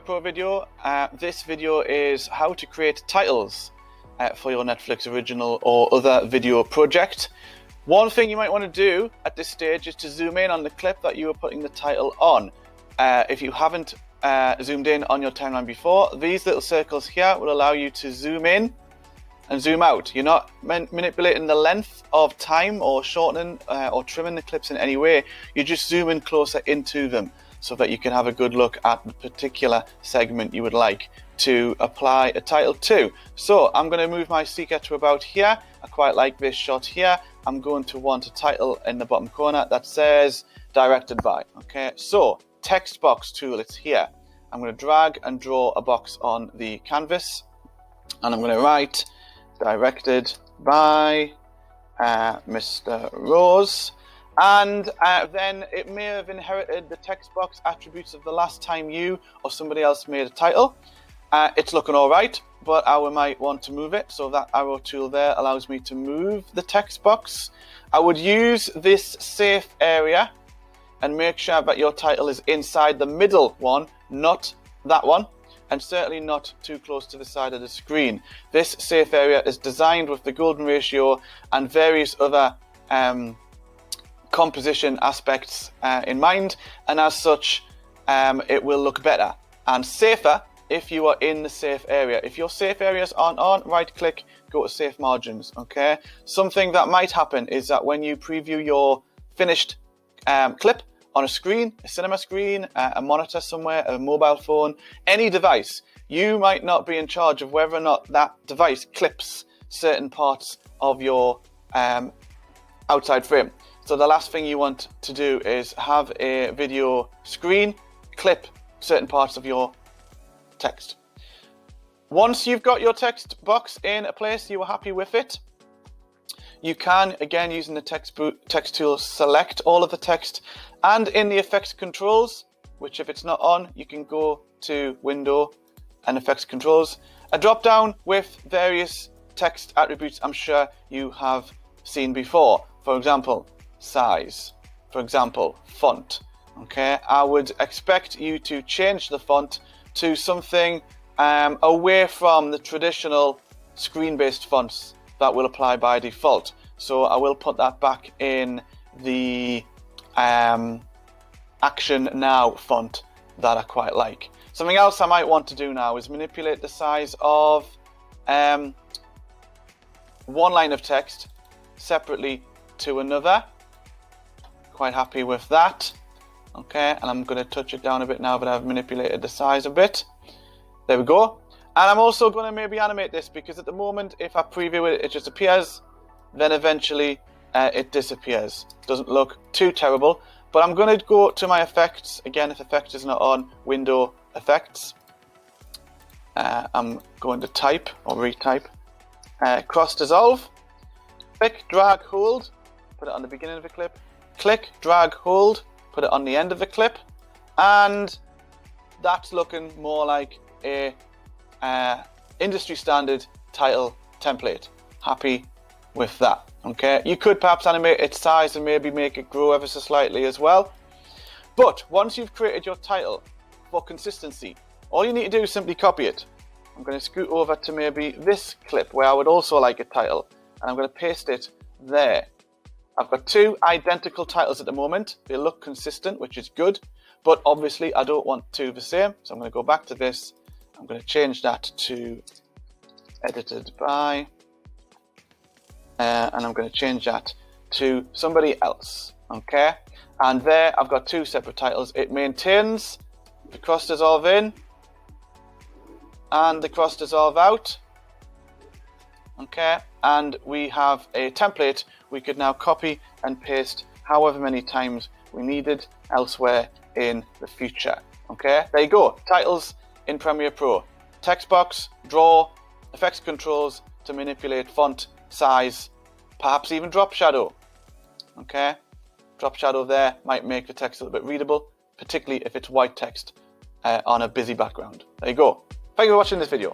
Pro video. This video is how to create titles for your Netflix original or other video project. One thing you might want to do at this stage is to zoom in on the clip that you are putting the title on. If you haven't zoomed in on your timeline before, these little circles here will allow you to zoom in and zoom out. You're not manipulating the length of time or shortening or trimming the clips in any way. You're just zooming closer into them so that you can have a good look at the particular segment you would like to apply a title to. So I'm going to move my seeker to about here. I quite like this shot here. I'm going to want a title in the bottom corner that says directed by. Okay, so text box tool, it's here. I'm going to drag and draw a box on the canvas and I'm going to write directed by Mr. Rose. And then it may have inherited the text box attributes of the last time you or somebody else made a title. It's looking all right, but I might want to move it. So that arrow tool there allows me to move the text box. I would use this safe area and make sure that your title is inside the middle one, not that one, and certainly not too close to the side of the screen. This safe area is designed with the golden ratio and various other composition aspects in mind, and as such it will look better and safer if you are in the safe area. If your safe areas aren't on, right click, go to safe margins. Okay, something that might happen is that when you preview your finished clip on a screen, a cinema screen, a monitor somewhere, a mobile phone, any device, you might not be in charge of whether or not that device clips certain parts of your outside frame. So the last thing you want to do is have a video screen clip certain parts of your text. Once you've got your text box in a place you are happy with it, you can, again using the text tool, select all of the text, and in the effects controls, which if it's not on, you can go to Window and Effects Controls, a drop down with various text attributes I'm sure you have seen before. For example, size, for example, font. Okay, I would expect you to change the font to something away from the traditional screen-based fonts that will apply by default. So I will put that back in the Action Now font that I quite like. Something else I might want to do now is manipulate the size of one line of text separately to another. Quite happy with that. Okay, and I'm going to touch it down a bit now that I've manipulated the size a bit. There we go. And I'm also going to maybe animate this, because at the moment if I preview it, it just appears, then eventually it disappears. Doesn't look too terrible, but I'm going to go to my effects. Again, if effect is not on, Window, Effects. I'm going to type or retype. Cross dissolve. Click, drag, hold. Put it on the beginning of the clip. Click, drag, hold. Put it on the end of the clip. And that's looking more like a industry standard title template. Happy with that. Okay, you could perhaps animate its size and maybe make it grow ever so slightly as well. But once you've created your title, for consistency, all you need to do is simply copy it. I'm going to scoot over to maybe this clip where I would also like a title, and I'm going to paste it there. I've got two identical titles at the moment. They look consistent, which is good, but obviously I don't want two the same, so I'm going to go back to this. I'm going to change that to edited by, and I'm going to change that to somebody else. Okay, and there I've got two separate titles. It maintains the cross dissolve in and the cross dissolve out. Okay, and we have a template we could now copy and paste however many times we needed elsewhere in the future. Okay, there you go. Titles in Premiere Pro. Text box, draw, effects controls to manipulate font, size, perhaps even drop shadow. Okay, drop shadow there might make the text a little bit readable, particularly if it's white text on a busy background. There you go. Thank you for watching this video.